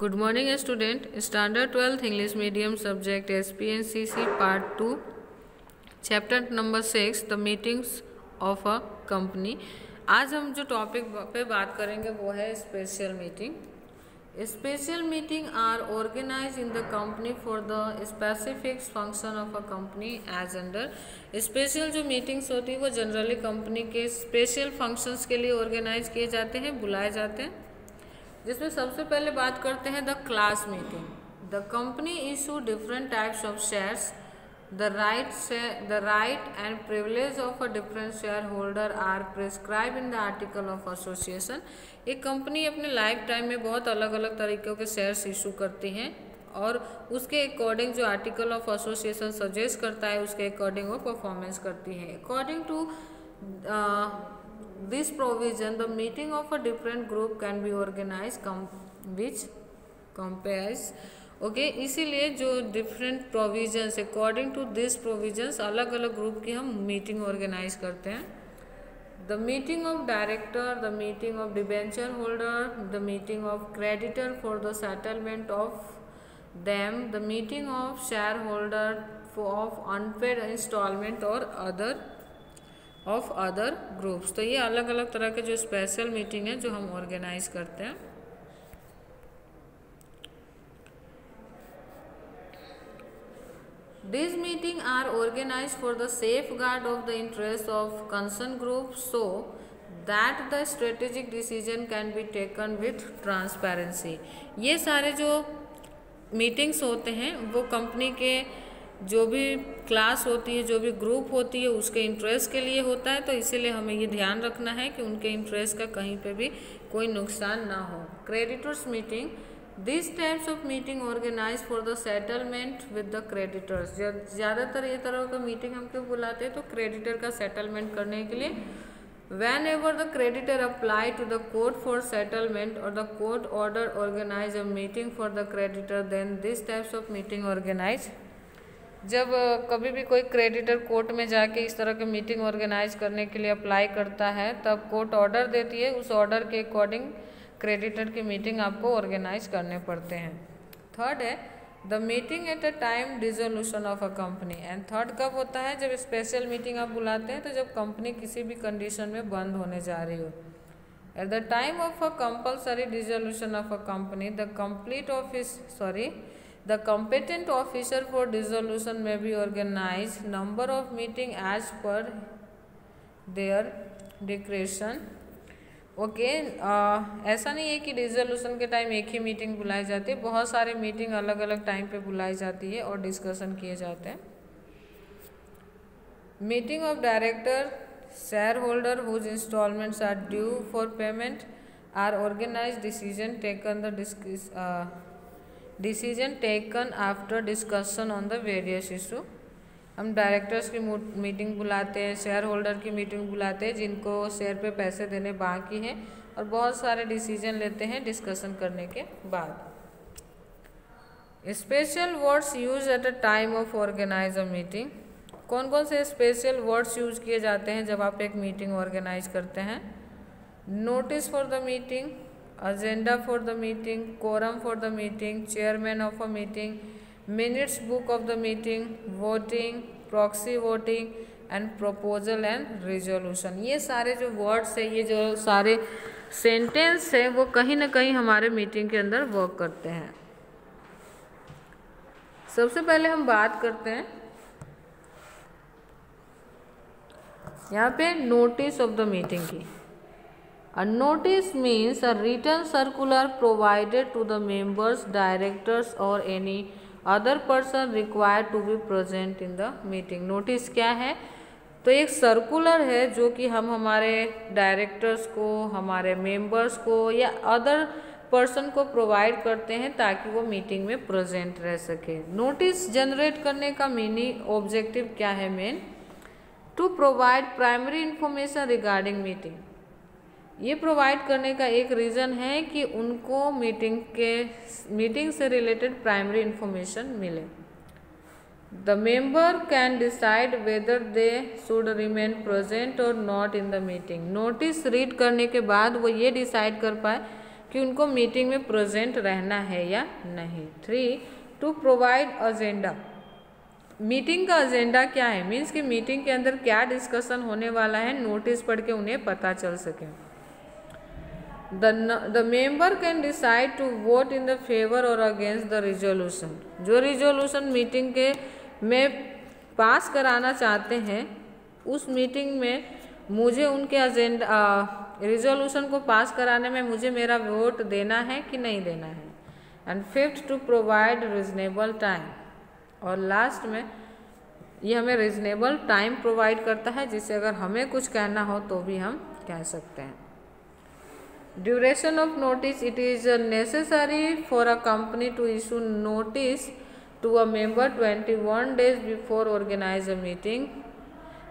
Good morning student. Standard 12th English medium subject SPNCC part 2 chapter number 6 the meetings of a company। आज हम जो topic पे बात करेंगे वो है special meeting. Special meeting are organize in the company for the specific function of a company as under. Special जो meetings होती है वो जनरली कंपनी के स्पेशल फंक्शंस के लिए ऑर्गेनाइज किए जाते हैं, बुलाए जाते हैं, जिसमें सबसे पहले बात करते हैं the class meeting. The company issue different types of shares. The right and privilege of a different share holder are prescribe in the article of association. एक कंपनी अपने लाइफ टाइम में बहुत अलग अलग तरीक़ों के शेयर्स इशू करती हैं और उसके अकॉर्डिंग जो आर्टिकल ऑफ एसोसिएशन सजेस्ट करता है उसके अकॉर्डिंग वो परफॉर्मेंस करती है। According to this provision the meeting of a different group can be organized which compares इसीलिए जो different provisions according to this provisions अलग अलग ग्रुप की हम मीटिंग ऑर्गेनाइज करते हैं। The meeting of director, the meeting of debenture holder, the meeting of creditor for the settlement of them, the meeting of share holder of unpaid installment और other groups. तो ये अलग अलग तरह के जो स्पेशल मीटिंग है जो हम ऑर्गेनाइज करते हैं। These meetings are organized for the safeguard of the interests of concerned groups so that the strategic decision can be taken with transparency। ये सारे जो मीटिंग्स होते हैं वो कंपनी के जो भी क्लास होती है, जो भी ग्रुप होती है उसके इंटरेस्ट के लिए होता है, तो इसीलिए हमें ये ध्यान रखना है कि उनके इंटरेस्ट का कहीं पे भी कोई नुकसान ना हो। Creditors meeting, this types of meeting organize for the settlement with the creditors. ज़्यादातर ये तरह का मीटिंग हम क्यों बुलाते हैं, तो क्रेडिटर का सेटलमेंट करने के लिए। Whenever the creditor apply to the court for settlement or the court order organize a meeting for the creditor, then these types of meeting organize। जब कभी भी कोई क्रेडिटर कोर्ट में जाके इस तरह की मीटिंग ऑर्गेनाइज करने के लिए अप्लाई करता है तब कोर्ट ऑर्डर देती है, उस ऑर्डर के अकॉर्डिंग क्रेडिटर की मीटिंग आपको ऑर्गेनाइज करने पड़ते हैं। थर्ड है the meeting at a time dissolution of a company. And third कब होता है, जब स्पेशल मीटिंग आप बुलाते हैं तो जब कंपनी किसी भी कंडीशन में बंद होने जा रही हो। At the time of a compulsory dissolution of a company the competent officer for dissolution may be organized number of meeting as per their discretion। ऐसा नहीं है कि डिसोल्यूशन के टाइम एक ही मीटिंग बुलाई जाती है, बहुत सारे मीटिंग अलग अलग टाइम पे बुलाई जाती है और डिस्कशन किए जाते हैं। Meeting of director, share holder whose installments are due for payment are organize decision taken after discussion on the various issue. हम डायरेक्टर्स की मीटिंग बुलाते हैं, शेयर होल्डर की मीटिंग बुलाते हैं जिनको शेयर पे पैसे देने बाकी हैं और बहुत सारे डिसीजन लेते हैं डिस्कशन करने के बाद। Special words use at a time of organize a meeting. कौन कौन से स्पेशल वर्ड्स यूज किए जाते हैं जब आप एक मीटिंग ऑर्गेनाइज करते हैं। Notice for the meeting, agenda for the meeting, quorum for the meeting, chairman of a meeting, minutes book of the meeting, voting, proxy voting and proposal and resolution। ये सारे जो वर्ड्स है, ये जो सारे sentence है वो कहीं ना कहीं हमारे मीटिंग के अंदर वर्क करते हैं। सबसे पहले हम बात करते हैं यहाँ पे नोटिस ऑफ द मीटिंग की। A notice means a written circular provided to the members, directors or any other person required to be present in the meeting। Notice क्या है, तो एक सर्कुलर है जो कि हम हमारे डायरेक्टर्स को, हमारे मेंबर्स को या अदर पर्सन को प्रोवाइड करते हैं ताकि वो मीटिंग में प्रेजेंट रह सके। नोटिस जनरेट करने का मीनिंग ऑब्जेक्टिव क्या है, main to provide primary information regarding meeting. ये प्रोवाइड करने का एक रीज़न है कि उनको मीटिंग से रिलेटेड प्राइमरी इंफॉर्मेशन मिले। The member can decide whether they should remain present और not in the meeting. Notice read करने के बाद वो ये डिसाइड कर पाए कि उनको मीटिंग में प्रेजेंट रहना है या नहीं। 3 टू प्रोवाइड एजेंडा, मीटिंग का एजेंडा क्या है, मीन्स कि मीटिंग के अंदर क्या डिस्कशन होने वाला है, नोटिस पढ़ के उन्हें पता चल सके। The member can decide to vote in the favour और अगेंस्ट द रिजोल्यूशन, जो रिजोल्यूशन मीटिंग के में पास कराना चाहते हैं उस मीटिंग में मुझे उनके एजेंडा रिजोल्यूशन को पास कराने में मुझे मेरा वोट देना है कि नहीं देना है। And 5th to provide reasonable time, और लास्ट में ये हमें रीजनेबल टाइम प्रोवाइड करता है जिससे अगर हमें कुछ कहना हो तो भी हम कह सकते हैं। Duration of notice, it is necessary for a company to issue notice to a member 21 days before organize a meeting.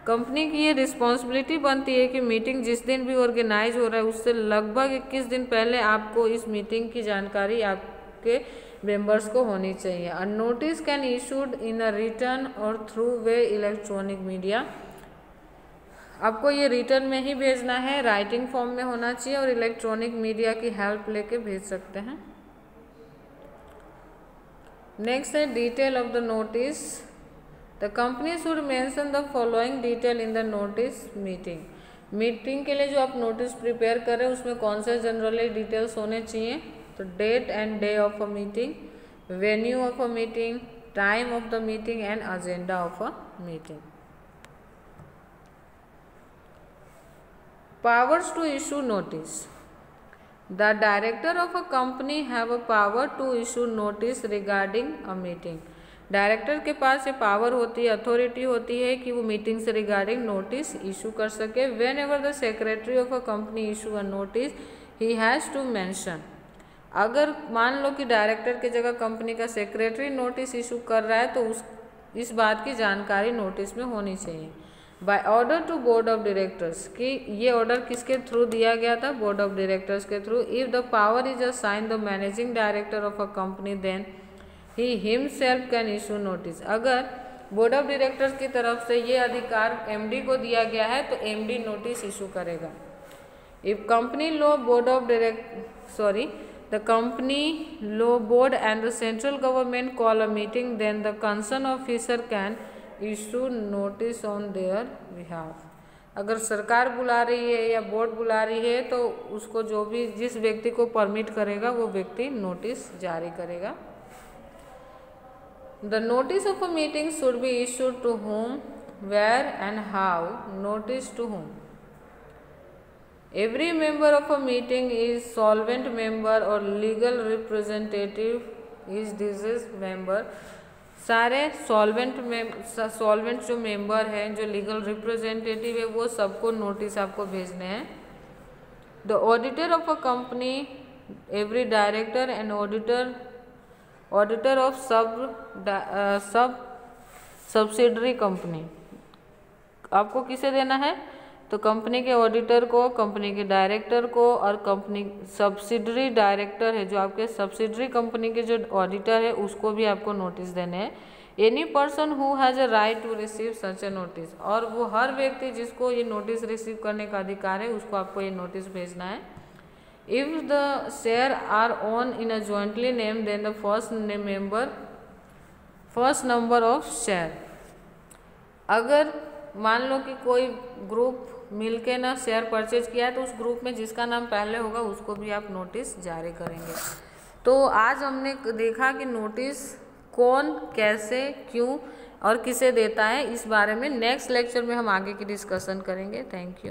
Company की ये रिस्पॉन्सिबिलिटी बनती है कि मीटिंग जिस दिन भी ऑर्गेनाइज हो रहा है उससे लगभग 21 दिन पहले आपको इस मीटिंग की जानकारी आपके मेंबर्स को होनी चाहिए। A notice can issued in a return और थ्रू वे इलेक्ट्रॉनिक मीडिया, आपको ये रिटर्न में ही भेजना है, राइटिंग फॉर्म में होना चाहिए और इलेक्ट्रॉनिक मीडिया की हेल्प लेके भेज सकते हैं। नेक्स्ट है detail of the notice. The company should mention the following detail in the notice meeting, meeting के लिए जो आप नोटिस प्रिपेयर कर रहे हैं उसमें कौन से जनरली डिटेल्स होने चाहिए, तो date and day of a meeting, venue of a meeting, time of the meeting and agenda of a meeting. Powers to issue notice. The director of a company have a power to issue notice regarding a meeting. Director के पास ये power होती है, authority होती है कि वो meeting से regarding notice issue कर सके। Whenever the secretary of a company issue a notice he has to mention, अगर मान लो कि डायरेक्टर की जगह कंपनी का सेक्रेटरी नोटिस इशू कर रहा है तो इस बात की जानकारी नोटिस में होनी चाहिए। By order to board of directors, कि ये ऑर्डर किसके थ्रू दिया गया था, बोर्ड ऑफ डायरेक्टर्स के through. If the power is assign the managing director of a company then he himself can issue notice, अगर बोर्ड ऑफ डायरेक्टर्स की तरफ से ये अधिकार एमडी को दिया गया है तो एमडी नोटिस इशू करेगा। If company law board of the company law board and the central government call a meeting, then the concerned officer can issue notice on their behalf। अगर सरकार बुला रही है या बोर्ड बुला रही है तो उसको जो भी जिस व्यक्ति को परमिट करेगा वो व्यक्ति नोटिस जारी करेगा। The notice of a meeting should be issued to whom, where and how, notice to whom। Every member of a meeting is solvent member or legal representative is deceased member। सारे solvent जो member हैं, जो legal representative है, वो सबको notice आपको भेजने हैं। The auditor of a company, every director and auditor of subsidiary company, आपको किसे देना है, तो कंपनी के ऑडिटर को, कंपनी के डायरेक्टर को, और कंपनी सब्सिडरी डायरेक्टर है जो आपके सब्सिडरी कंपनी के जो ऑडिटर है उसको भी आपको नोटिस देने हैं। Any person who has a right to receive such a notice, और वो हर व्यक्ति जिसको ये नोटिस रिसीव करने का अधिकार है उसको आपको ये नोटिस भेजना है। If the share are own in a jointly name then the first number of share, अगर मान लो कि कोई ग्रुप मिलके ना शेयर परचेज किया है तो उस ग्रुप में जिसका नाम पहले होगा उसको भी आप नोटिस जारी करेंगे। तो आज हमने देखा कि नोटिस कौन, कैसे, क्यों और किसे देता है, इस बारे में नेक्स्ट लेक्चर में हम आगे की डिस्कशन करेंगे। Thank you.